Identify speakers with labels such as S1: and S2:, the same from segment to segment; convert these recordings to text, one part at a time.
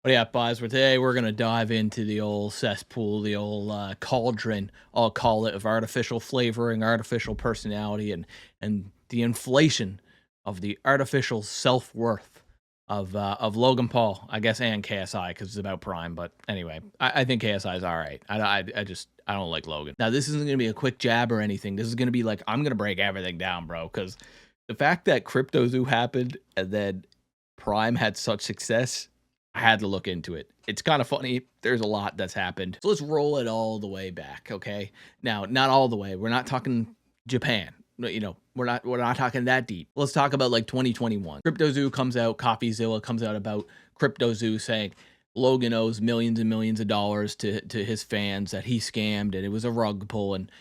S1: But yeah, guys, for today we're gonna dive into the old cesspool, the old cauldron, I'll call it, of artificial flavoring, artificial personality, and the inflation of the artificial self worth of Logan Paul, I guess, and KSI because it's about Prime. But anyway, I think KSI is all right. I don't like Logan. Now this isn't gonna be a quick jab or anything. This is gonna be like I'm gonna break everything down, bro, because the fact that CryptoZoo happened and then Prime had such success, I had to look into it. It's kind of funny. There's a lot that's happened. So let's roll it all the way back, okay? Now, not all the way. We're not talking Japan. We're not talking that deep. Let's talk about like 2021. CryptoZoo comes out, CoffeeZilla comes out about CryptoZoo saying Logan owes millions and millions of dollars to his fans that he scammed and it was a rug pull and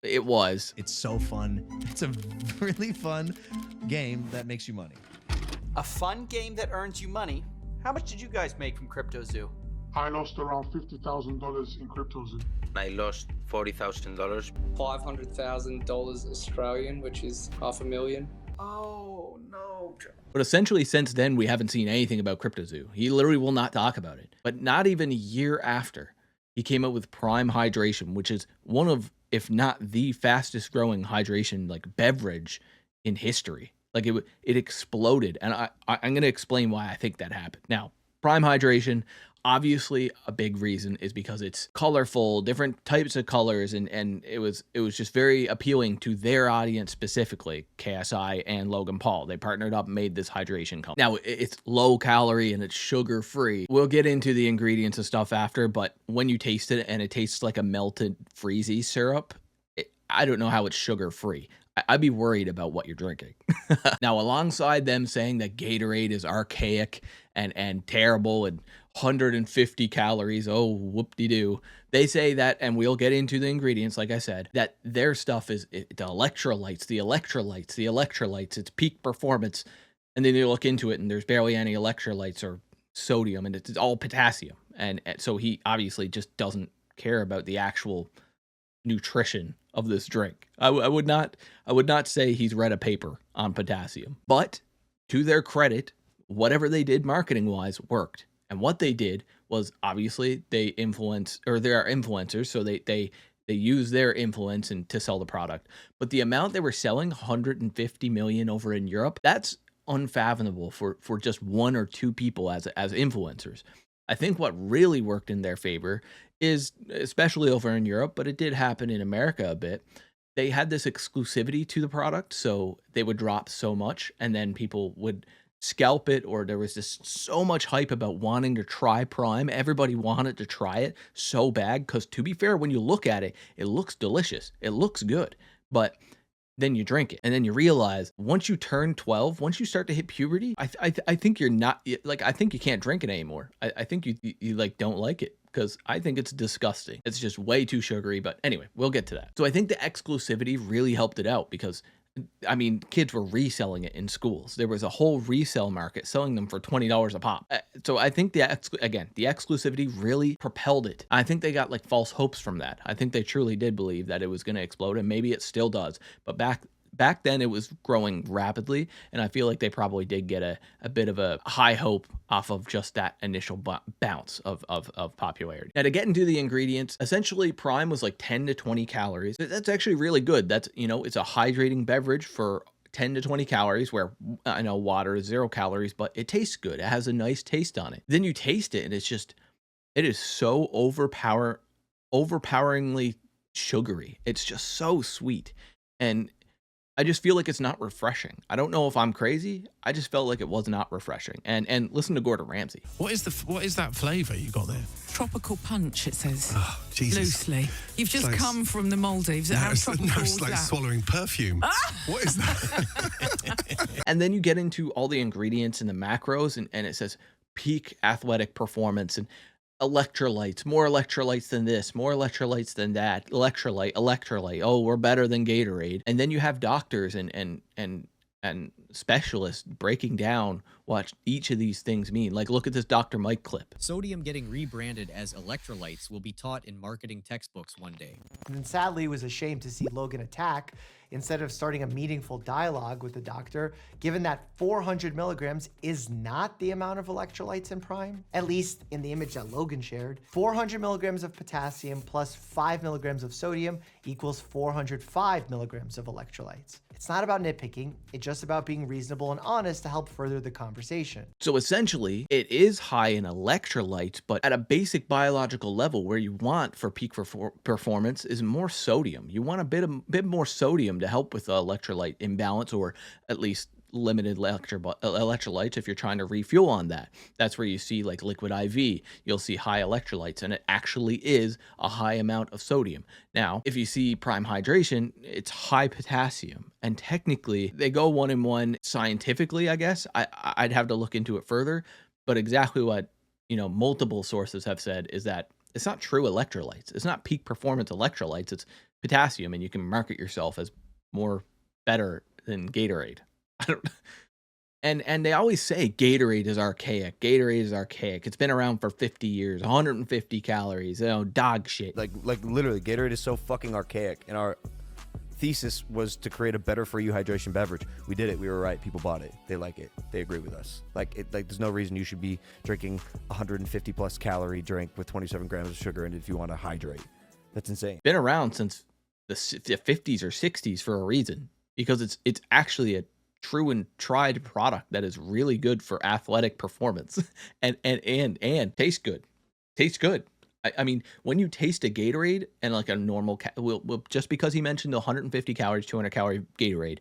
S1: it was.
S2: It's so fun. It's a really fun game that makes you money.
S3: A fun game that earns you money. How much did you guys make from CryptoZoo?
S4: I lost around $50,000 in CryptoZoo.
S5: I lost $40,000.
S6: $500,000 Australian, which is $500,000.
S3: Oh no.
S1: But essentially since then, we haven't seen anything about CryptoZoo. He literally will not talk about it. But not even a year after, he came out with Prime Hydration, which is one of, if not the fastest growing hydration like beverage in history. Like it exploded. And I'm going to explain why I think that happened. Now, Prime Hydration, obviously a big reason is because it's colorful, different types of colors, and it was just very appealing to their audience, specifically KSI and Logan Paul. They partnered up and made this hydration company. Now it's low calorie and it's sugar free. We'll get into the ingredients and stuff after, but when you taste it and it tastes like a melted freezy syrup, I don't know how it's sugar free. I'd be worried about what you're drinking. Now, alongside them saying that Gatorade is archaic and terrible and 150 calories, oh, whoop-de-doo, they say that, and we'll get into the ingredients, like I said, that their stuff is the electrolytes, it's peak performance. And then you look into it and there's barely any electrolytes or sodium, and it's all potassium. And so he obviously just doesn't care about the actual nutrition of this drink. I would not say he's read a paper on potassium. But to their credit, whatever they did marketing wise worked. And what they did was obviously they are influencers, so they use their influence and to sell the product. But the amount they were selling, 150 million over in Europe, that's unfathomable for just one or two people as influencers. I think what really worked in their favor is, especially over in Europe, but it did happen in America a bit, they had this exclusivity to the product, so they would drop so much and then people would scalp it, or there was just so much hype about wanting to try Prime. Everybody wanted to try it so bad because, to be fair, when you look at it, it looks delicious. It looks good, but then you drink it and then you realize once you turn 12, once you start to hit puberty, I think you're not like, I think you can't drink it anymore. I think you like don't like it because I think it's disgusting. It's just way too sugary. But anyway, we'll get to that. So I think the exclusivity really helped it out because, I mean, kids were reselling it in schools. There was a whole resale market selling them for $20 a pop. So I think the exclusivity really propelled it. I think they got like false hopes from that. I think they truly did believe that it was going to explode, and maybe it still does. But back then it was growing rapidly, and I feel like they probably did get a bit of a high hope off of just that initial bounce of popularity. Now, to get into the ingredients, essentially Prime was like 10 to 20 calories. That's actually really good. That's, it's a hydrating beverage for 10 to 20 calories, where I know water is 0 calories, but it tastes good. It has a nice taste on it. Then you taste it and it is so overpoweringly sugary. It's just so sweet. And I just feel like it's not refreshing. I don't know if I'm crazy. I just felt like it was not refreshing. And listen to Gordon Ramsay.
S7: What is that flavour you got there?
S8: Tropical punch, it says.
S7: Oh, Jesus.
S8: Loosely. You've just come from the Maldives. How tropical
S7: it's like
S8: that?
S7: swallowing perfume. What is that?
S1: And then you get into all the ingredients and the macros, and it says peak athletic performance and electrolytes, more electrolytes than this, more electrolytes than that, electrolyte. Oh, we're better than Gatorade. And then you have doctors and specialists breaking down what each of these things mean. Like, look at this Dr. Mike clip.
S9: Sodium getting rebranded as electrolytes will be taught in marketing textbooks one day.
S10: And then sadly, it was a shame to see Logan attack instead of starting a meaningful dialogue with the doctor, given that 400 milligrams is not the amount of electrolytes in Prime, at least in the image that Logan shared. 400 milligrams of potassium plus 5 milligrams of sodium equals 405 milligrams of electrolytes. It's not about nitpicking, it's just about being reasonable and honest to help further the conversation.
S1: So essentially, it is high in electrolytes, but at a basic biological level, where you want for peak performance is more sodium. You want a bit more sodium to help with the electrolyte imbalance, or at least limited electrolytes if you're trying to refuel on that. That's where you see like liquid IV, you'll see high electrolytes, and it actually is a high amount of sodium. Now, if you see Prime Hydration, it's high potassium, and technically they go 1-in-1 scientifically, I guess. I'd have to look into it further, but exactly what, multiple sources have said is that it's not true electrolytes. It's not peak performance electrolytes. It's potassium, and you can market yourself as better than Gatorade. I don't. And they always say Gatorade is archaic. Gatorade is archaic. It's been around for 50 years, 150 calories, dog shit.
S11: Like literally, Gatorade is so fucking archaic. And our thesis was to create a better for you hydration beverage. We did it. We were right. People bought it. They like it. They agree with us. There's no reason you should be drinking 150 plus calorie drink with 27 grams of sugar in it if you want to hydrate. That's insane.
S1: Been around since the 50s or 60s for a reason, because it's actually a true and tried product that is really good for athletic performance and tastes good. I mean, when you taste a Gatorade and like a normal, just because he mentioned the 150 calories, 200 calorie Gatorade,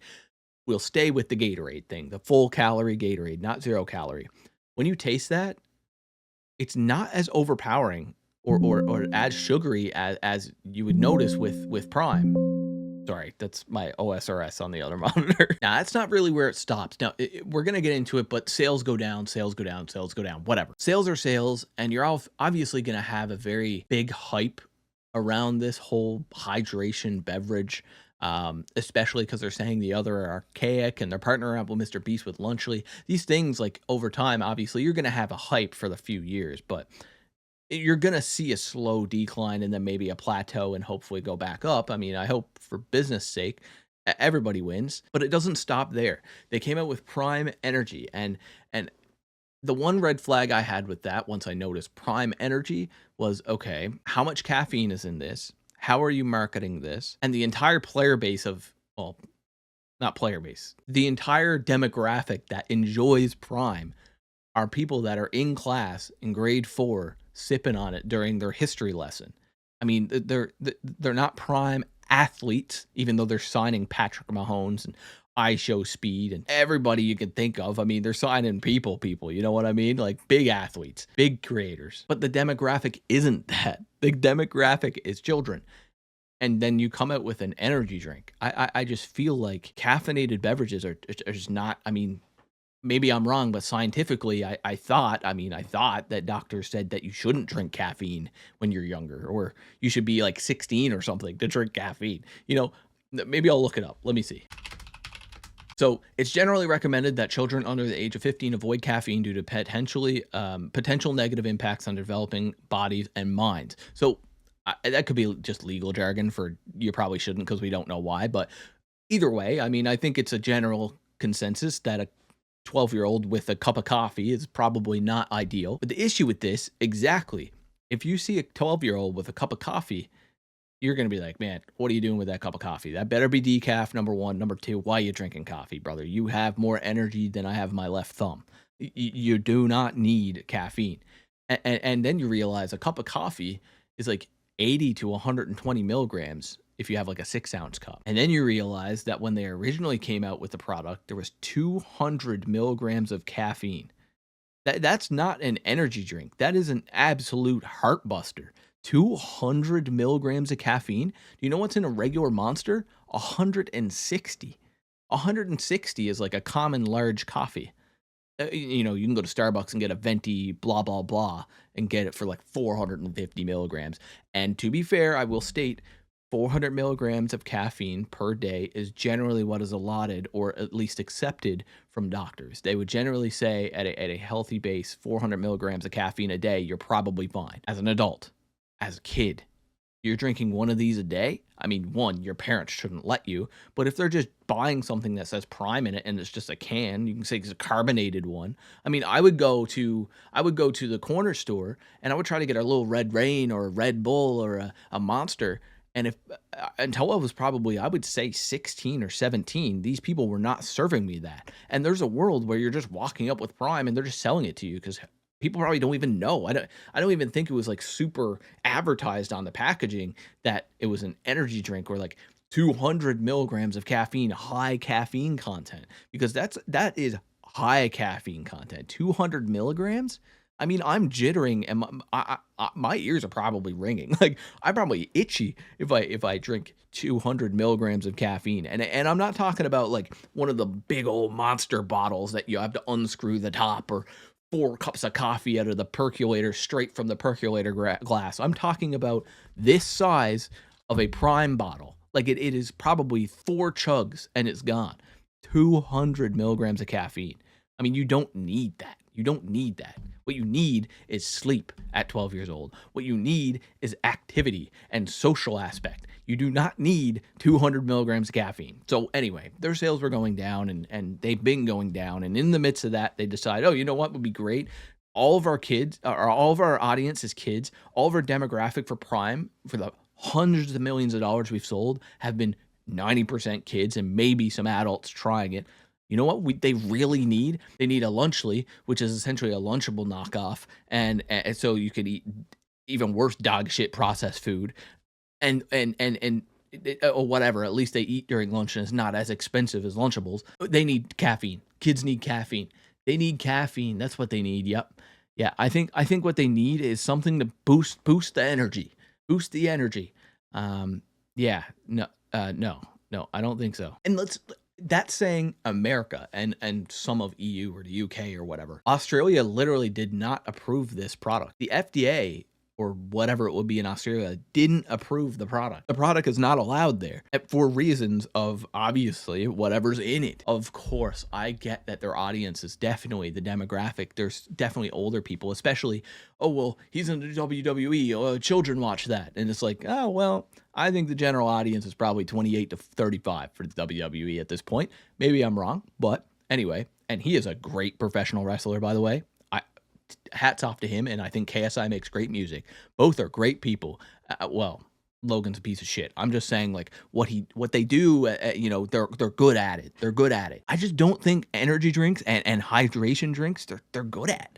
S1: we'll stay with the Gatorade thing, the full calorie Gatorade, not 0 calorie. When you taste that, it's not as overpowering or as sugary as you would notice with Prime. Sorry, that's my OSRS on the other monitor. Now, that's not really where it stops. Now, we're going to get into it, but sales go down, whatever. Sales are sales, and you're obviously going to have a very big hype around this whole hydration beverage, especially because they're saying the other are archaic, and they're partnering up with Mr. Beast with Lunchly. These things, like, over time, obviously, you're going to have a hype for the few years, but you're going to see a slow decline and then maybe a plateau and hopefully go back up. I mean, I hope for business sake, everybody wins, but it doesn't stop there. They came out with Prime Energy, and the one red flag I had with that once I noticed Prime Energy was, okay, how much caffeine is in this? How are you marketing this? And the entire player base of, well, not player base, the entire demographic that enjoys Prime are people that are in class in grade 4 sipping on it during their history lesson. I mean, they're not Prime athletes, even though they're signing Patrick Mahomes and iShow Speed and everybody you can think of. I mean, they're signing people, you know what I mean? Like big athletes, big creators. But the demographic isn't that. The demographic is children. And then you come out with an energy drink. I just feel like caffeinated beverages are just not, I mean, maybe I'm wrong, but scientifically, I thought that doctors said that you shouldn't drink caffeine when you're younger, or you should be like 16 or something to drink caffeine. Maybe I'll look it up. Let me see. So it's generally recommended that children under the age of 15 avoid caffeine due to potential negative impacts on developing bodies and minds. So that could be just legal jargon for you probably shouldn't, because we don't know why. But either way, I mean, I think it's a general consensus that a 12-year-old with a cup of coffee is probably not ideal. But the issue with this, exactly, if you see a 12-year-old with a cup of coffee, you're going to be like, man, what are you doing with that cup of coffee? That better be decaf, number one. Number two, why are you drinking coffee, brother? You have more energy than I have my left thumb. You do not need caffeine. And then you realize a cup of coffee is like 80 to 120 milligrams if you have like a 6-ounce cup. And then you realize that when they originally came out with the product, there was 200 milligrams of caffeine. That's not an energy drink. That is an absolute heart buster. 200 milligrams of caffeine. Do you know what's in a regular Monster? 160. 160 is like a common large coffee. You can go to Starbucks and get a venti blah, blah, blah, and get it for like 450 milligrams. And to be fair, I will state, 400 milligrams of caffeine per day is generally what is allotted or at least accepted from doctors. They would generally say at a healthy base, 400 milligrams of caffeine a day, you're probably fine. As an adult, as a kid, you're drinking one of these a day. I mean, one, your parents shouldn't let you, but if they're just buying something that says Prime in it and it's just a can, you can say it's a carbonated one. I mean, I would go to the corner store and I would try to get a little Red Rain or a Red Bull or a Monster. And if until I was probably, I would say 16 or 17, these people were not serving me that. And there's a world where you're just walking up with Prime and they're just selling it to you because people probably don't even know. I don't even think it was like super advertised on the packaging that it was an energy drink or like 200 milligrams of caffeine, high caffeine content, because that is high caffeine content. 200 milligrams. I mean, I'm jittering and my ears are probably ringing. Like I'm probably itchy if I drink 200 milligrams of caffeine. And I'm not talking about like one of the big old monster bottles that you have to unscrew the top or 4 cups of coffee out of the percolator straight from the percolator glass. I'm talking about this size of a Prime bottle. Like it is probably 4 chugs and it's gone. 200 milligrams of caffeine. I mean, you don't need that. You don't need that. What you need is sleep at 12 years old. What you need is activity and social aspect. You do not need 200 milligrams of caffeine. So anyway, their sales were going down and they've been going down. And in the midst of that, they decide, oh, you know what would be great? All of our kids, or all of our audience is kids. All of our demographic for Prime, for the hundreds of millions of dollars we've sold, have been 90% kids and maybe some adults trying it. You know what they really need? They need a Lunchly, which is essentially a Lunchable knockoff, and so you could eat even worse dog shit processed food, and or whatever. At least they eat during lunch, and it's not as expensive as Lunchables. They need caffeine. Kids need caffeine. They need caffeine. That's what they need. Yep. Yeah. I think what they need is something to boost the energy. Boost the energy. Yeah. No. No. I don't think so. And that's saying America and some of EU or the UK or whatever. Australia literally did not approve this product. The FDA or whatever it would be in Australia didn't approve the product. The product is not allowed there for reasons of obviously whatever's in it. Of course, I get that their audience is definitely the demographic. There's definitely older people, especially, oh, well, he's in the WWE. Oh, children watch that. And it's like, oh, well, I think the general audience is probably 28 to 35 for the WWE at this point. Maybe I'm wrong, but anyway, and he is a great professional wrestler, by the way. Hats off to him, and I think KSI makes great music. Both are great people. Well, Logan's a piece of shit. I'm just saying, like what they do. They're good at it. They're good at it. I just don't think energy drinks and hydration drinks they're good at.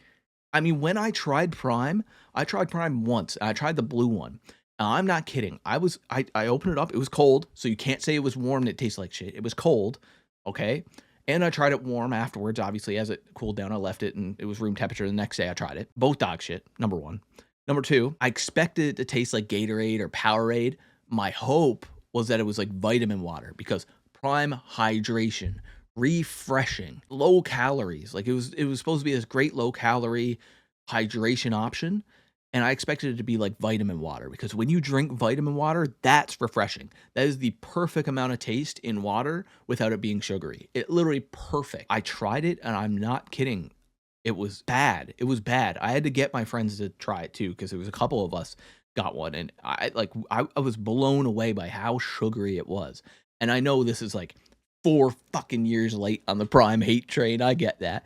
S1: I mean, when I tried Prime once. I tried the blue one. I'm not kidding. I opened it up. It was cold, so you can't say it was warm and it tastes like shit. It was cold. Okay. And I tried it warm afterwards. Obviously, as it cooled down, I left it and it was room temperature. The next day I tried it. Both dog shit, number one. Number two, I expected it to taste like Gatorade or Powerade. My hope was that it was like vitamin water because Prime hydration, refreshing, low calories. Like it was supposed to be this great low calorie hydration option. And I expected it to be like vitamin water because when you drink vitamin water, that's refreshing. That is the perfect amount of taste in water without it being sugary. It literally perfect. I tried it and I'm not kidding. It was bad. It was bad. I had to get my friends to try it too because there was a couple of us got one and I was blown away by how sugary it was. And I know this is like 4 fucking years late on the Prime hate train. I get that.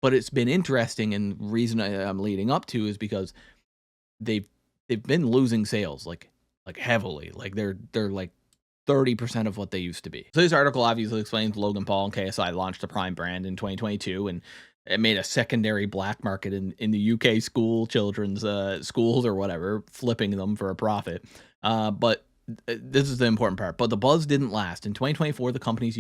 S1: But it's been interesting, and the reason I'm leading up to is because they've been losing sales like heavily. Like they're like 30% of what they used to be. So this article obviously explains Logan Paul and KSI launched the Prime brand in 2022 and it made a secondary black market in the UK children's schools or whatever, flipping them for a profit. But this is the important part. But the buzz didn't last. In 2024, the company's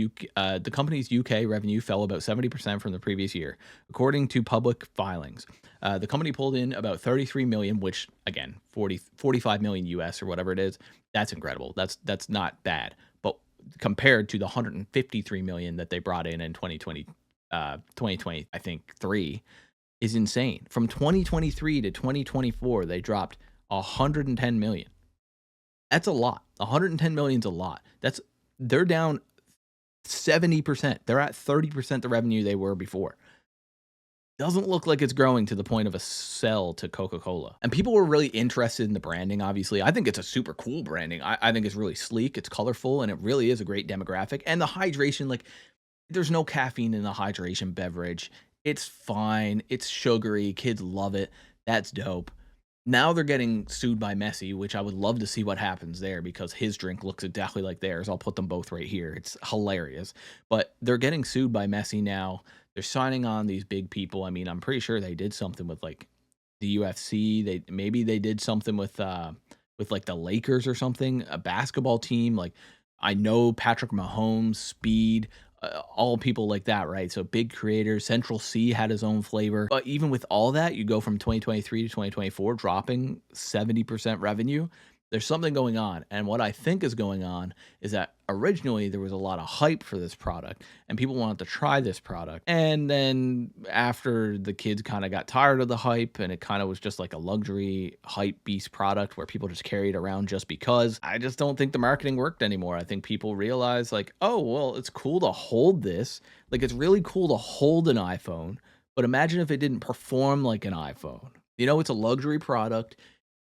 S1: UK revenue fell about 70% from the previous year, according to public filings. The company pulled in about 33 million, which again, 45 million US or whatever it is. That's incredible. That's not bad. But compared to the 153 million that they brought in 2020, I think 3 is insane. From 2023 to 2024, they dropped 110 million. That's a lot. 110 million's a lot. They're down 70%. They're at 30% the revenue they were before. Doesn't look like it's growing to the point of a sell to Coca-Cola. And people were really interested in the branding, obviously. I think it's a super cool branding. I think it's really sleek, it's colorful, and it really is a great demographic. And the hydration, like, there's no caffeine in the hydration beverage. It's fine. It's sugary. Kids love it. That's dope. Now they're getting sued by Messi, which I would love to see what happens there because his drink looks exactly like theirs. I'll put them both right here. It's hilarious. But they're getting sued by Messi now. They're signing on these big people. I mean, I'm pretty sure they did something with like the UFC. Maybe they did something with like the Lakers or something, a basketball team. Like I know Patrick Mahomes, Speed, all people like that, right? So big creators. Central C had his own flavor. But even with all that, you go from 2023 to 2024, dropping 70% revenue. There's something going on. And what I think is going on is that originally there was a lot of hype for this product and people wanted to try this product. And then after the kids kind of got tired of the hype and it kind of was just like a luxury hype beast product where people just carry it around just because, I just don't think the marketing worked anymore. I think people realized like, oh, well, it's cool to hold this. Like it's really cool to hold an iPhone, but imagine if it didn't perform like an iPhone. You know, it's a luxury product.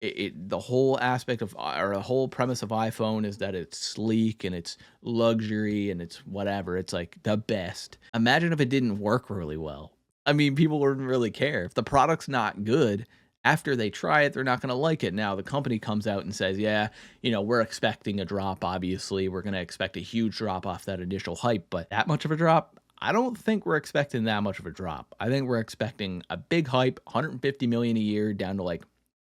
S1: The whole aspect of, or the whole premise of iPhone is that it's sleek and it's luxury and it's whatever. It's like the best. Imagine if it didn't work really well. I mean, people wouldn't really care. If the product's not good, after they try it, they're not going to like it. Now, the company comes out and says, yeah, you know, we're expecting a drop, obviously. We're going to expect a huge drop off that initial hype, but that much of a drop? I don't think we're expecting that much of a drop. I think we're expecting a big hype, 150 million a year down to like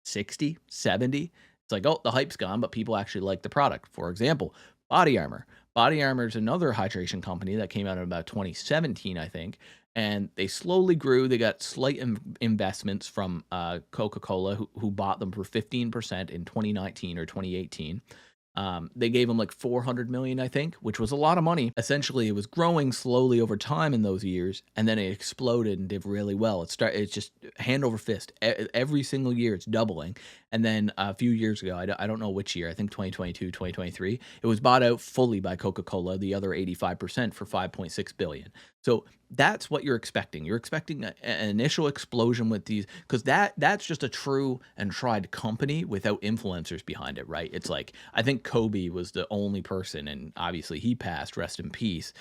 S1: 60, 70. It's like, oh, the hype's gone, but people actually like the product. For example, Body Armor. Body Armor is another hydration company that came out in about 2017, I think. And they slowly grew. They got slight investments from Coca-Cola, who bought them for 15% in 2019 or 2018. They gave them like 400 million, I think, which was a lot of money. Essentially, it was growing slowly over time in those years, and then it exploded and did really well. It's just hand over fist. Every single year, it's doubling. And then a few years ago, I don't know which year, I think 2022, 2023, it was bought out fully by Coca-Cola, the other 85% for 5.6 billion. So that's what you're expecting. You're expecting an initial explosion with these, because that's just a true and tried company without influencers behind it, right? It's like, I think Kobe was the only person, and obviously he passed, rest in peace.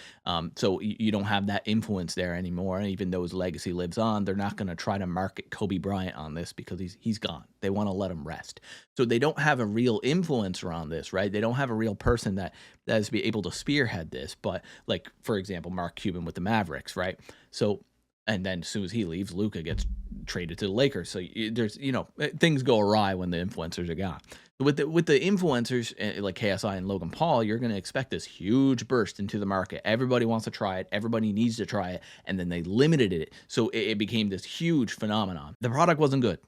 S1: So you don't have that influence there anymore. And even though his legacy lives on, they're not going to try to market Kobe Bryant on this because he's gone. They want to let him rest. So they don't have a real influencer on this, right? They don't have a real person that is be able to spearhead this. But like, for example, Mark Cuban with the Mavericks, right? So, and then as soon as he leaves, Luka gets traded to the Lakers. So there's, you know, things go awry when the influencers are gone. With the influencers like KSI and Logan Paul, you're going to expect this huge burst into the market. Everybody wants to try it. Everybody needs to try it. And then they limited it. So it became this huge phenomenon. The product wasn't good.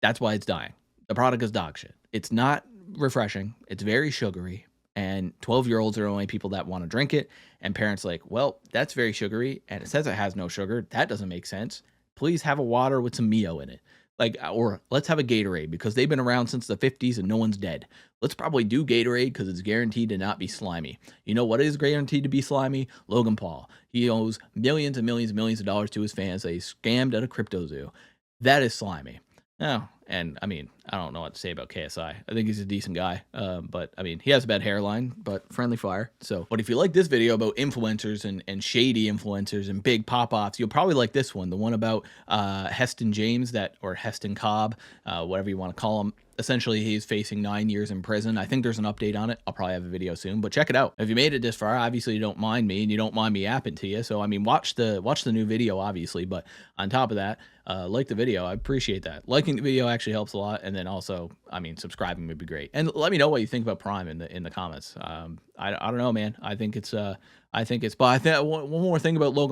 S1: That's why it's dying. The product is dog shit. It's not refreshing. It's very sugary. And 12-year-olds are the only people that want to drink it. And parents like, well, that's very sugary. And it says it has no sugar. That doesn't make sense. Please have a water with some Mio in it. Like, or let's have a Gatorade because they've been around since the 50s and no one's dead. Let's probably do Gatorade because it's guaranteed to not be slimy. You know what is guaranteed to be slimy? Logan Paul. He owes millions and millions and millions of dollars to his fans that he scammed at a crypto zoo. That is slimy. Oh, and I mean, I don't know what to say about KSI. I think he's a decent guy, but I mean, he has a bad hairline, but friendly fire. So, but if you like this video about influencers and shady influencers and big pop-offs, you'll probably like this one, the one about Heston James, or Heston Cobb, whatever you want to call him. Essentially, he's facing 9 years in prison. I think there's an update on it. I'll probably have a video soon, but check it out. If you made it this far, obviously you don't mind me, and you don't mind me apping to you. So, I mean, watch the new video, obviously. But on top of that, like the video. I appreciate that. Liking the video actually helps a lot, and then also, I mean, subscribing would be great. And let me know what you think about Prime in the comments. I don't know, man. I think it's. But I think one more thing about Logan